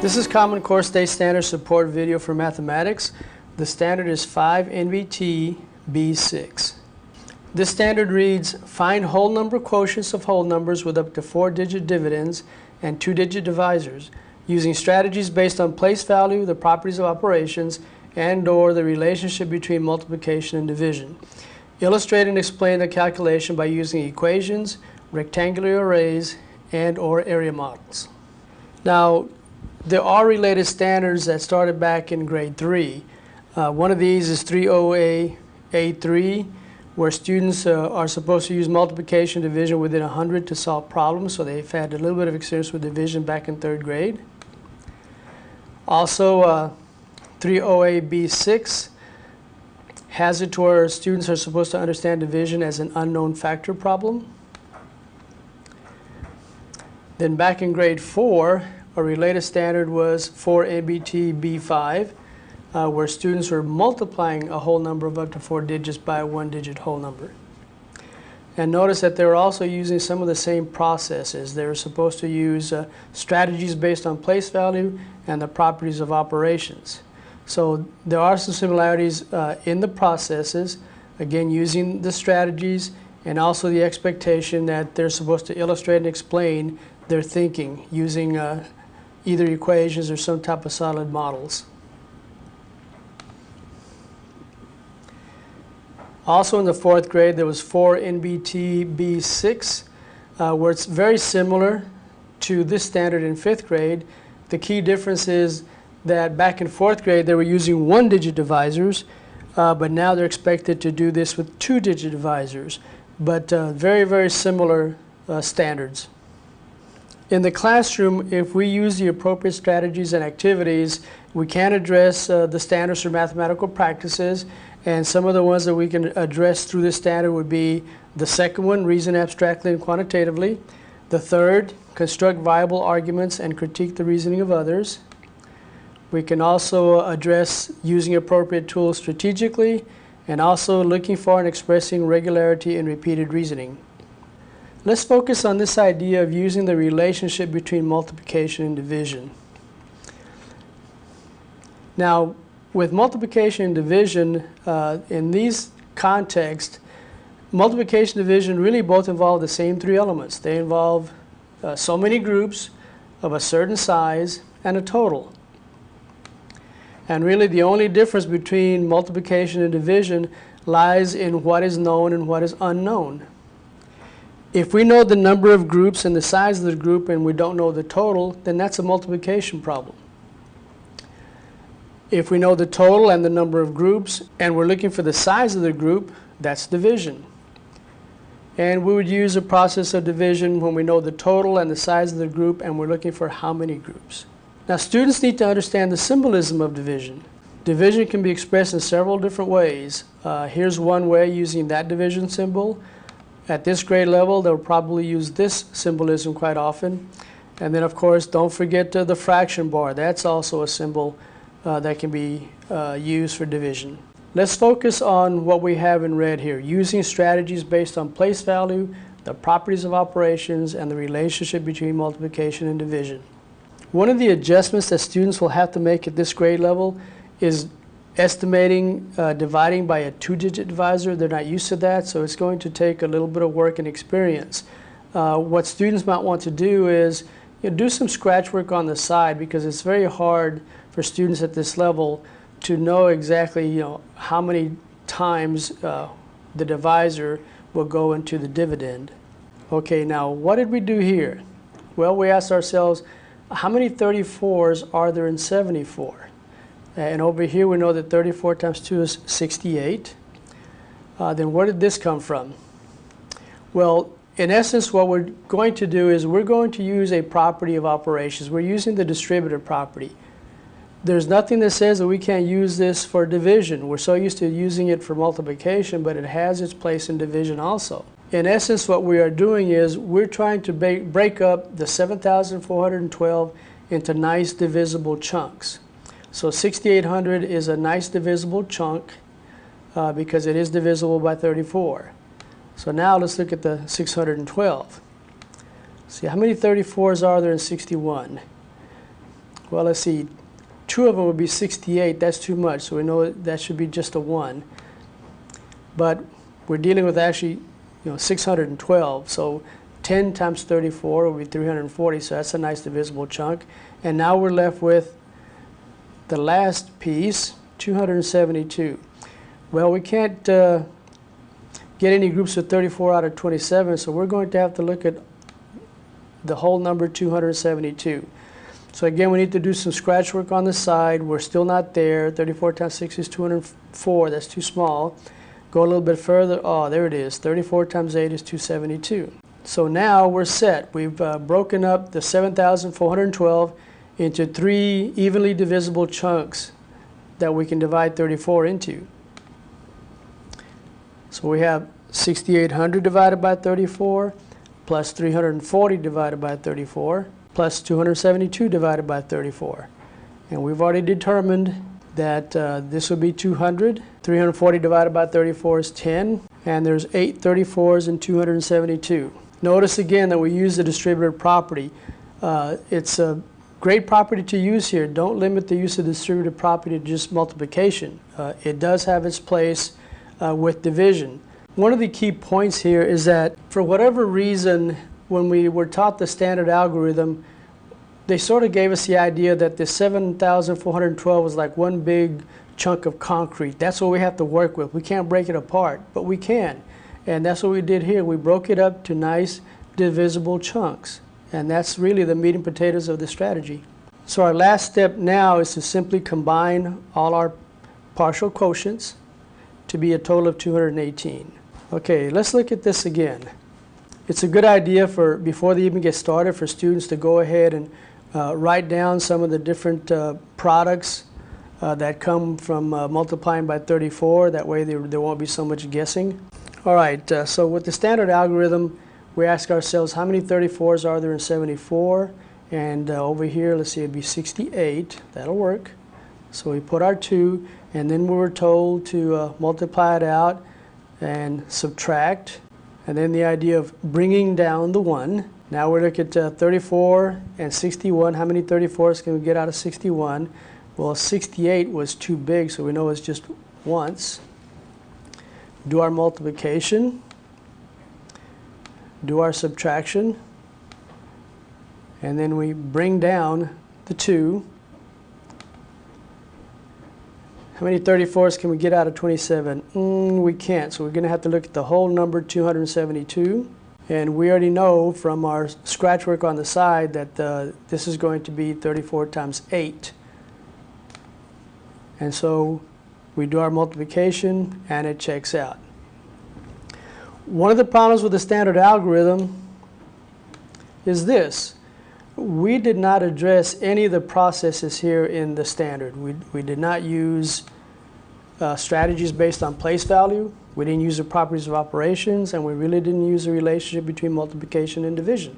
This is Common Core State Standard Support video for mathematics. The standard is 5 NBT B6. This standard reads, find whole number quotients of whole numbers with up to 4-digit dividends and 2-digit divisors using strategies based on place value, the properties of operations, and/or the relationship between multiplication and division. Illustrate and explain the calculation by using equations, rectangular arrays, and/or area models. Now, there are related standards that started back in grade 3. One of these is 3OA-A3, where students are supposed to use multiplication and division within 100 to solve problems, so they've had a little bit of experience with division back in 3rd grade. Also, 3OA-B6 has it to where students are supposed to understand division as an unknown factor problem. Then back in grade 4, a related standard was 4 NBT B5, where students were multiplying a whole number of up to 4 digits by a 1-digit whole number. And notice that they were also using some of the same processes. They were supposed to use strategies based on place value and the properties of operations. So there are some similarities in the processes, again using the strategies and also the expectation that they're supposed to illustrate and explain their thinking using either equations or some type of solid models. Also in the 4th grade, there was 4 NBT B6, where it's very similar to this standard in 5th grade. The key difference is that back in 4th grade, they were using 1-digit divisors, but now they're expected to do this with 2-digit divisors, but very, very similar standards. In the classroom, if we use the appropriate strategies and activities, we can address the standards for mathematical practices, and some of the ones that we can address through this standard would be the second one, reason abstractly and quantitatively; the third, construct viable arguments and critique the reasoning of others. We can also address using appropriate tools strategically, and also looking for and expressing regularity in repeated reasoning. Let's focus on this idea of using the relationship between multiplication and division. Now, with multiplication and division, in these contexts, multiplication and division really both involve the same 3 elements. They involve so many groups of a certain size and a total. And really the only difference between multiplication and division lies in what is known and what is unknown. If we know the number of groups and the size of the group and we don't know the total, then that's a multiplication problem. If we know the total and the number of groups and we're looking for the size of the group, that's division. And we would use a process of division when we know the total and the size of the group and we're looking for how many groups. Now, students need to understand the symbolism of division. Division can be expressed in several different ways. Here's one way using that division symbol. At this grade level, they'll probably use this symbolism quite often. And then, of course, don't forget the fraction bar. That's also a symbol that can be used for division. Let's focus on what we have in red here, using strategies based on place value, the properties of operations, and the relationship between multiplication and division. One of the adjustments that students will have to make at this grade level is estimating dividing by a 2-digit divisor. They're not used to that, so it's going to take a little bit of work and experience. What students might want to do is do some scratch work on the side, because it's very hard for students at this level to know exactly how many times the divisor will go into the dividend. Okay, now what did we do here? Well, we asked ourselves, how many 34s are there in 74? And over here we know that 34 times 2 is 68. Then where did this come from? Well, in essence, what we're going to do is we're going to use a property of operations. We're using the distributive property. There's nothing that says that we can't use this for division. We're so used to using it for multiplication, but it has its place in division also. In essence, what we are doing is we're trying to break up the 7,412 into nice divisible chunks. So 6,800 is a nice divisible chunk because it is divisible by 34. So now let's look at the 612. See, how many 34s are there in 61? Well, let's see. 2 of them would be 68. That's too much, so we know that should be just a 1. But we're dealing with actually, 612. So 10 times 34 will be 340. So that's a nice divisible chunk. And now we're left with the last piece, 272. Well, we can't get any groups of 34 out of 27, so we're going to have to look at the whole number 272. So again, we need to do some scratch work on the side. We're still not there. 34 times 6 is 204. That's too small. Go a little bit further. Oh, there it is. 34 times 8 is 272. So now we're set. We've broken up the 7,412 into 3 evenly divisible chunks that we can divide 34 into. So we have 6,800 divided by 34, plus 340 divided by 34, plus 272 divided by 34. And we've already determined that this would be 200. 340 divided by 34 is 10, and there's 8 34s and 272. Notice again that we use the distributive property. It's a great property to use here. Don't limit the use of distributive property to just multiplication. It does have its place with division. One of the key points here is that for whatever reason, when we were taught the standard algorithm, they sort of gave us the idea that the 7,412 was like one big chunk of concrete. That's what we have to work with. We can't break it apart, but we can. And that's what we did here. We broke it up to nice divisible chunks. And that's really the meat and potatoes of the strategy. So our last step now is to simply combine all our partial quotients to be a total of 218. Okay, let's look at this again. It's a good idea for, before they even get started, for students to go ahead and write down some of the different products that come from multiplying by 34. That way there won't be so much guessing. All right, so with the standard algorithm, we ask ourselves how many 34s are there in 74? And over here, let's see, it'd be 68. That'll work. So we put our 2, and then we were told to multiply it out and subtract. And then the idea of bringing down the 1. Now we look at 34 and 61. How many 34s can we get out of 61? Well, 68 was too big, so we know it's just once. Do our multiplication. Do our subtraction. And then we bring down the 2. How many 34s can we get out of 27? We can't, so we're going to have to look at the whole number, 272. And we already know from our scratch work on the side that this is going to be 34 times 8. And so we do our multiplication, and it checks out. One of the problems with the standard algorithm is this. We did not address any of the processes here in the standard. We did not use strategies based on place value. We didn't use the properties of operations, and we really didn't use the relationship between multiplication and division.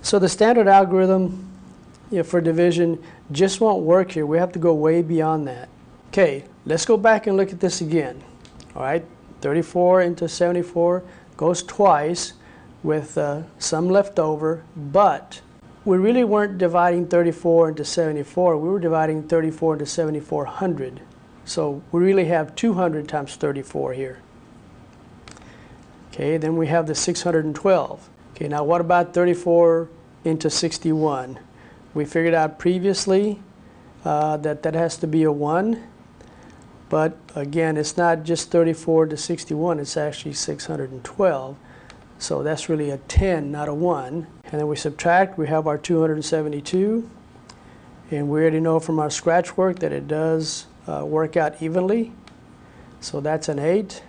So the standard algorithm for division just won't work here. We have to go way beyond that. Okay, let's go back and look at this again. All right, 34 into 74 goes twice with some left over, but we really weren't dividing 34 into 74. We were dividing 34 into 7,400. So we really have 200 times 34 here. Okay, then we have the 612. Okay, now what about 34 into 61? We figured out previously that has to be a 1. But again, it's not just 34 to 61, it's actually 612. So that's really a 10, not a 1. And then we subtract, we have our 272. And we already know from our scratch work that it does work out evenly. So that's an 8.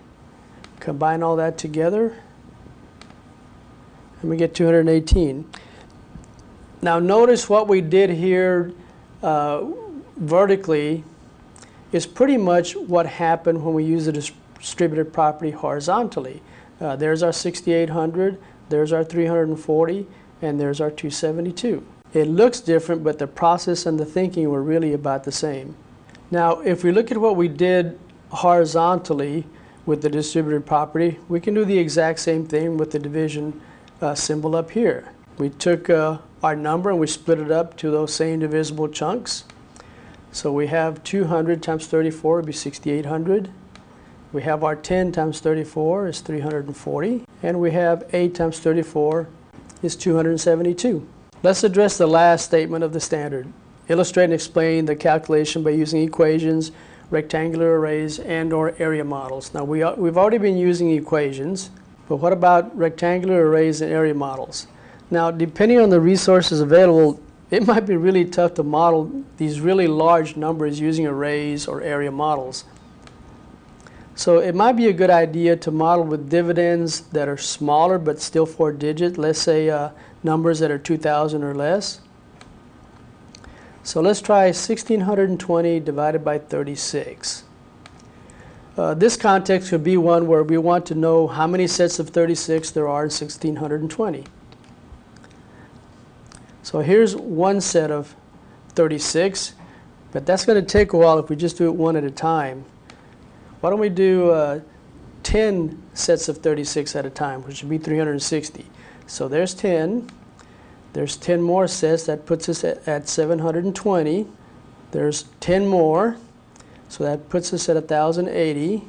Combine all that together, and we get 218. Now notice what we did here vertically is pretty much what happened when we use the distributive property horizontally. There's our 6,800, there's our 340, and there's our 272. It looks different, but the process and the thinking were really about the same. Now, if we look at what we did horizontally with the distributive property, we can do the exact same thing with the division symbol up here. We took our number and we split it up to those same divisible chunks. So we have 200 times 34 would be 6,800. We have our 10 times 34 is 340. And we have 8 times 34 is 272. Let's address the last statement of the standard. Illustrate and explain the calculation by using equations, rectangular arrays, and/or area models. Now we've already been using equations, but what about rectangular arrays and area models? Now, depending on the resources available, it might be really tough to model these really large numbers using arrays or area models. So it might be a good idea to model with dividends that are smaller but still 4-digit. Let's say numbers that are 2,000 or less. So let's try 1,620 divided by 36. This context could be one where we want to know how many sets of 36 there are in 1,620. So here's one set of 36, but that's going to take a while if we just do it one at a time. Why don't we do 10 sets of 36 at a time, which would be 360. So there's 10. There's 10 more sets. That puts us at 720. There's 10 more. So that puts us at 1,080.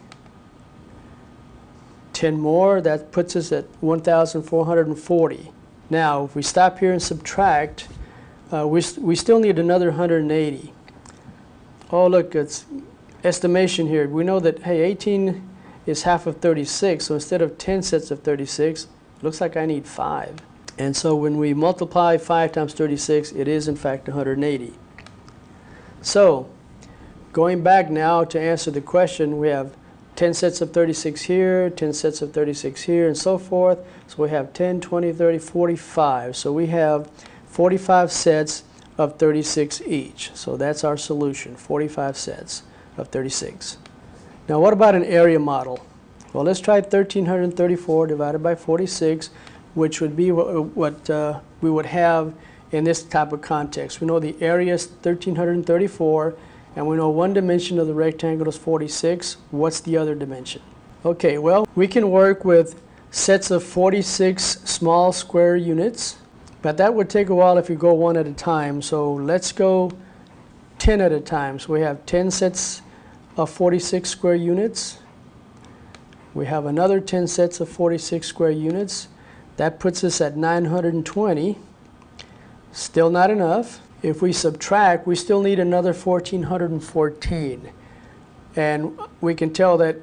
10 more. That puts us at 1,440. Now, if we stop here and subtract, we still need another 180. Oh, look, it's estimation here. We know that, hey, 18 is half of 36. So instead of 10 sets of 36, it looks like I need 5. And so when we multiply 5 times 36, it is in fact 180. So going back now to answer the question, we have 10 sets of 36 here, 10 sets of 36 here, and so forth. So we have 10, 20, 30, 45. So we have 45 sets of 36 each. So that's our solution, 45 sets of 36. Now what about an area model? Well, let's try 1,334 divided by 46, which would be what we would have in this type of context. We know the area is 1,334, and we know one dimension of the rectangle is 46. What's the other dimension? Okay, well, we can work with sets of 46 small square units, but that would take a while if you go one at a time. So let's go 10 at a time. So we have 10 sets of 46 square units. We have another 10 sets of 46 square units. That puts us at 920. Still not enough. If we subtract, we still need another 1,414. And we can tell that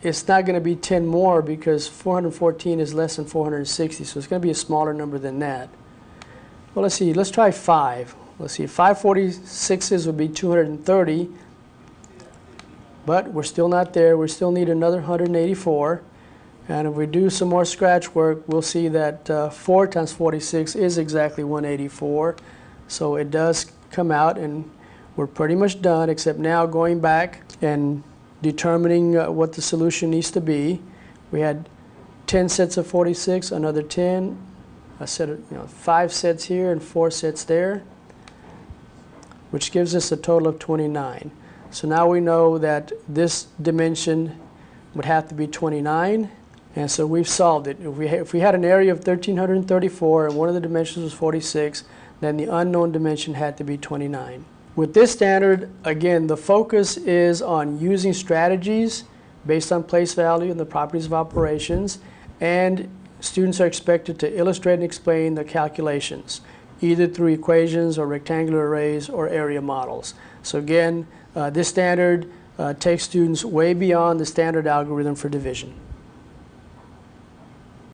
it's not going to be 10 more because 414 is less than 460, so it's going to be a smaller number than that. Well, let's see. Let's try 5. Let's see. 5 46s would be 230, but we're still not there. We still need another 184. And if we do some more scratch work, we'll see that 4 times 46 is exactly 184. So it does come out, and we're pretty much done, except now going back and determining what the solution needs to be. We had 10 sets of 46, another 10, a set of 5 sets here and 4 sets there, which gives us a total of 29. So now we know that this dimension would have to be 29. And so we've solved it. If we had an area of 1,334 and one of the dimensions was 46, then the unknown dimension had to be 29. With this standard, again, the focus is on using strategies based on place value and the properties of operations, and students are expected to illustrate and explain the calculations, either through equations or rectangular arrays or area models. So again, this standard takes students way beyond the standard algorithm for division.